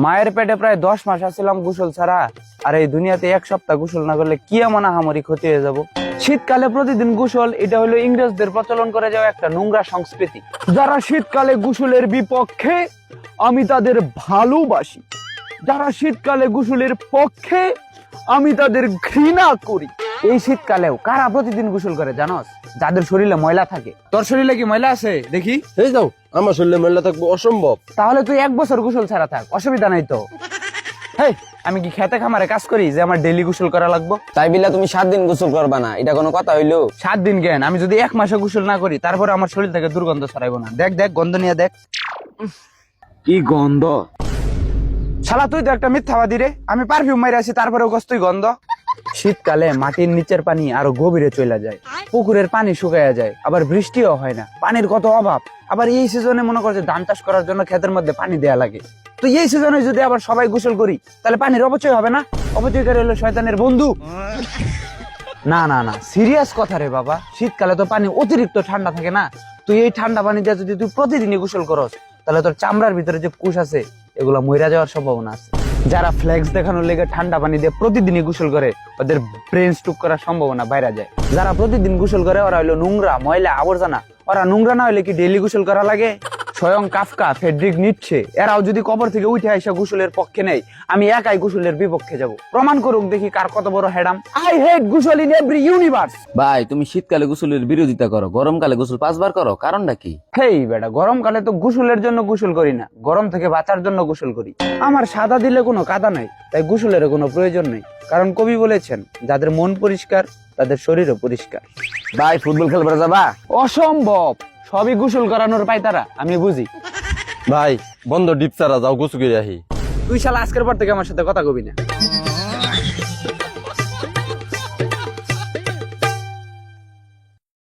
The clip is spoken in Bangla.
মায়ের পেটে প্রায় 10 মাস আসছিলাম গোসল ছাড়া, আর এই দুনিয়াতে 1 সপ্তাহ গোসল না করলে কি এমন আহামরি ক্ষতি হয়ে যাব। শীতকালে প্রতিদিন গোসল, এটা হলো ইংরেজদের প্রচলন করে যাওয়া একটা নোংরা সংস্কৃতি। যারা শীতকালে গোসলের বিপক্ষে আমি তাদের ভালোবাসি, যারা শীতকালে গোসলের পক্ষে আমি তাদের ঘৃণা করি। এই শীতকালেও কারা প্রতিদিন গোসল করে জানোস? যাদের শরীরে ময়লা থাকে। তোর শরীরে কি ময়লা আছে দেখি? এই যাও, আমার শরীরে ময়লা থাকবো অসম্ভব। তাহলে তুই 1 বছর গোসল ছাড়া থাক, অসুবিধা নাই তো। হেই, আমি কি খেতে খামারে কাজ করি যে আমার ডেইলি গোসল করা লাগবে? তাই বিলা তুমি 7 দিন গোসল করবা না, এটা কোনো কথা হইলো? 7 দিন কেন, আমি যদি 1 মাসে গোসল না করি তারপরে আমার শরীর থেকে দুর্গন্ধ ছড়াইবো না? দেখ দেখ, গন্ধ নিয়ে দেখ, কি গন্ধ। শালা তুই তো একটা মিথ্যাবাদী রে, আমি পারফিউম মাইরে আছি তারপরেও কস তুই গন্ধ। শীতকালে মাটির নিচের পানি আরো গভীরে চলে যায়, পুকুরের পানি শুকাইয়া যায়, আবার বৃষ্টিও হয় না, পানির কত অভাব। আবার এই সিজনে মনে করছে ধান চাষ করার জন্য ক্ষেতের মধ্যে পানি দেয়া লাগে। তো এই সিজনে যদি আবার সবাই গোসল করি তাহলে পানির অপচয় হবে না? অপচয়কারী হলো শয়তানের বন্ধু। না না না, সিরিয়াস কথা রে বাবা। শীতকালে তো পানি অতিরিক্ত ঠান্ডা থাকে না, তুই এই ঠান্ডা পানি দিয়ে যদি তুই প্রতিদিনই গোসল করস তাহলে তোর চামড়ার ভিতরে যে কুশ আছে এগুলা মইরা যাওয়ার সম্ভাবনা আছে। যারা ফ্লেক্স দেখানোর লেগে ঠান্ডা পানি দিয়ে প্রতিদিনই গোসল করে ওদের ব্রেন স্ট্রোক করার সম্ভাবনা বাইরে যায়। যারা প্রতিদিন গোসল করে ওরা হলো নোংরা, ময়লা, আবর্জনা। ওরা নোংরা না হলে কি ডেইলি গোসল করা লাগে? স্বয়ং কাফকা, ফ্রেডরিক নিটছে এরাও যদি কবর থেকে উঠে আইসা গোসলের পক্ষে নেই, আমি একাই গোসলের বিপক্ষে যাব। প্রমাণ করুক দেখি কার কত বড় হেডাম। আই হেট গোসল ইন এভরি ইউনিভার্স। ভাই তুমি শীতকালে গোসলের বিরোধিতা করো, গরমকালে গোসল 5 বার করো, কারণটা কি? হেই বেটা, গরমকালে তো গোসলের জন্য গোসল করি না, গরম থেকে বাঁচার জন্য গোসল করি। আমার সাদা দিলে কোনো কাদা নাই, তাই গোসলের কোনো প্রয়োজন নেই। কারণ কবি বলেছেন, যাদের মন পরিষ্কার তাদের শরীরও পরিষ্কার। ভাই ফুটবল খেলবার যাবা? অসম্ভব, সবই গোসল করানোর পায়তারা, আমি বুঝি। ভাই বন্ধ ডিপসারা যাও, গোসু করে আহি। তুই শালা আজকের পর থেকে আমার সাথে কথা কবি না।